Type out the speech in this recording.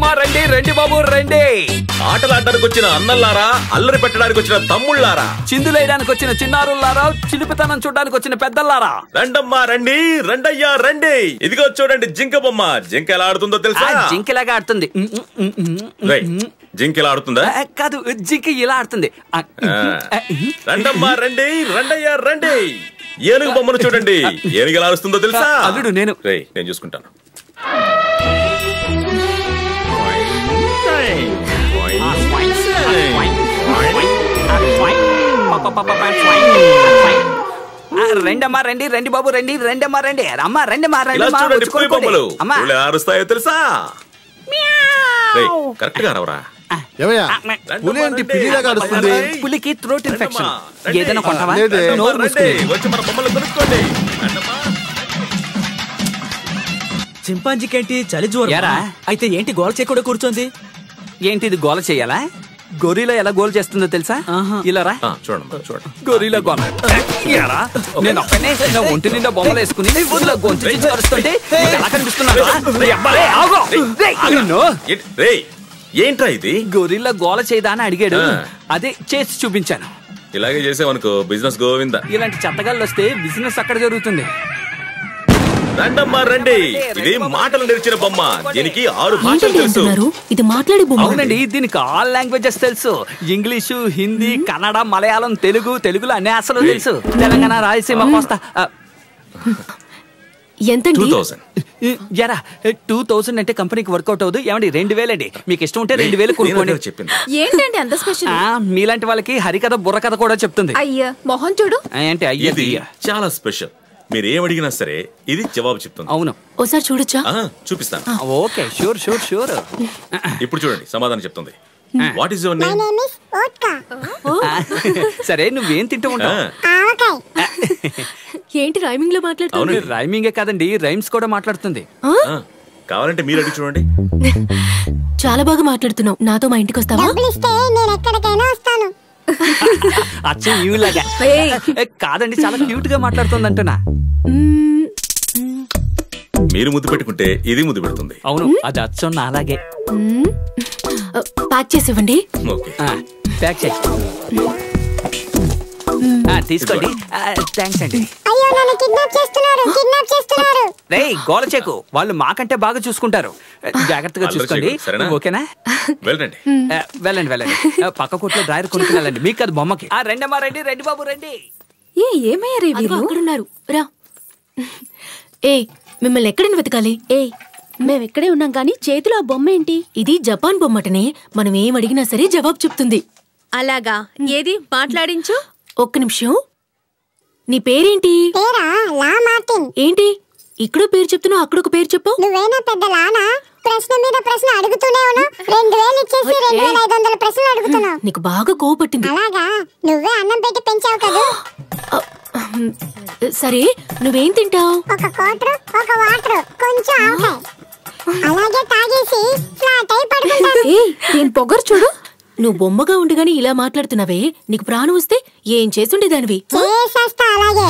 రండమ్మా రండి, రండి బాబు రండి. ఆటలాడడానికి వచ్చిన అన్నల్లారా, అల్లరి పెట్టడానికి వచ్చిన తమ్ముళ్ళారా, చిందులేయడానికి వచ్చిన చిన్నారులారా, చిలిపితనం చూడడానికి వచ్చిన పెద్దల్లారా, రండమ్మా రండి, రండయ్యా రండి. ఇదిగో చూడండి జింక బొమ్మ. జింక ఎలా ఆడుతుందో తెలుసా? జింకలాగా ఆడుతుంది. జింక ఎలా ఆడుతుందా? కాదు, జింక ఇలా ఆడుతుంది. రండమ్మా రండి, రండయ్యా రండి. ఏనుగు బొమ్మను చూడండి. ఏనుగు ఎలా ఆడుతుందో తెలుసా? అల్లుడు నేను చూసుకుంటాను. రెండమ్మా రండి, రండి బాబు రండి, రెండమ్మా రండి. అమ్మా రండమ్మా రండి. అరుస్తాయో తెలుసా? కరెక్ట్ గా రావరా? పులి ఏంటి పిల్లిలాగా అరుస్తుంది? పులికి థ్రోట్ ఇన్ఫెక్షన్. ఏదైనా కొంటావా? వచ్చి మన బొమ్మలు కొనుక్కోండి. చింపాంజీకేంటి చలి జ్వరం? అయితే ఏంటి గోల చేయకుండా కూర్చోంది? ఏంటి ఇది గోల చెయ్యాలా? గొరిలా ఎలా గోల్ చేస్తుందో తెలుసా? ఇలా రా చూడండి. గొరిలా గోల. నేను ఒక్కనే నా ఒంటి నిండా బొమ్మలు వేసుకుని గొంతు చించి కరుస్తుంటే ఎలా కనిపిస్తున్నాను? ఏంట్రా ఇది? గొరిల్లా గోల చేయదా అని అడిగాడు, అదే చేసి చూపించాను. ఇలాగే చేసావనుకో బిజినెస్ గోవిందా. ఇలాంటి చెత్తగాళ్ళు వస్తే బిజినెస్ అక్కడ జరుగుతుంది. రండమ్మా రండి. ఇది మాటలు నేర్చిన బొమ్మ. దీనికి 6 భాషలు తెలుసు. ఇది మాట్లాడే బొమ్మ. అవునండి, దీనికి ఆల్ లాంగ్వేజెస్ తెలుసు. ఇంగ్లీషు, హిందీ, కన్నడ, మలయాళం, తెలుగులో అన్ని అసలు తెలుసు. తెలంగాణ, రాయలసీమ, కోస్తా. ఎంతండి? 2000 అంటే కంపెనీకి వర్కౌట్ అవుదు. ఏమండి 2000 అండి. మీకు ఇష్టం ఉంటే 2000 కొనుక్కోండి. ఏంటండి అంత స్పెషల్? మీలాంటి వాళ్ళకి హరికథ బుర్రకథ కూడా చెప్తుంది. అయ్యా మొహం చూడు. అంటే అయ్యా చాలా స్పెషల్. మీరు ఏమడిగినా సరే ఇది జవాబు చెప్తుంది. అవును. ఓసారి చూడొచ్చా? చూపిస్తాను. Okay, sure. ఇప్పుడు చూడండి, సమాధానం చెప్తుంది. What is your name? సరే, నువ్వేం తింటూ ఉంటావు? ఏంటి రైమింగ్ లో మాట్లాడుతుంది? రైమింగే కాదండి, రైమ్స్ కూడా మాట్లాడుతుంది. కావాలంటే మీరు అడిగి చూడండి. చాలా బాగా మాట్లాడుతున్నావు. నాతో మా ఇంటికి వస్తావా? అచ్చం ఇలాగా కాదండి, చాలా క్యూట్ గా మాట్లాడుతుంది అంటున్నా. మీరు ముద్దు పెట్టుకుంటే ఇది ముద్దు పెడుతుంది. అవును, అది అచ్చం నా అలాగే. ప్యాక్ చేసి ఇవ్వండి. ప్యాక్ చేసి తీసుకోండి. థ్యాంక్స్ అండి. రేయ్ గోల చేకు, వాళ్ళు మాకంటే బాగా చూసుకుంటారు. జాగ్రత్తగా చూసుకోండి, ఓకేనా? వెళ్ళండి. పక్క కొట్లో డ్రైవర్ కొనుక్కుని వెళ్ళండి. మీకు అది బొమ్మకి. రెండమ్మా రండి, రండి బాబు రండి. ఏమయ్యారు అక్కడున్నారు? రా. మిమ్మల్ని ఎక్కడని వెతకాలి? మేము ఎక్కడే ఉన్నాం కానీ చేతిలో ఆ బొమ్మ ఏంటి? ఇది జపాన్ బొమ్మటనే. మనం ఏం అడిగినా సరే జవాబు చెప్తుంది. అలాగా? ఏది మాట్లాడించు. ఒక్క నిమిషం. నీ పేరేంటి? ఏంటి ఇక్కడ పేరు చెప్తున్నావు, అక్కడ ఒక పేరు చెప్పు. నువ్వేనా పెద్ద లానా? ప్రశ్న మీద ప్రశ్న అడుగుతూనే ఉన్నావు. 2000 ఇచ్చేసి 2500 ప్రశ్నలు అడుగుతున్నావు. నీకు బాగా కోపట్టింది. అలాగా? నువ్వే అన్నం పెట్టి పెంచావు కదా. సరే, నువ్వేం తింటావు? ఒక క్వార్టర్, ఒక వాటర్, కొంచెం ఆవకాయ. అలాగే తాగేసి ఫ్లాట్ అయి పడుకుంటాను. నేను పొగరు చూడు. నువ్వు బొమ్మగా ఉండగానే ఇలా మాట్లాడుతున్నావే, నీకు ప్రాణం వస్తే ఏం చేస్తుండేదానివి? చేసేస్తా అలాగే.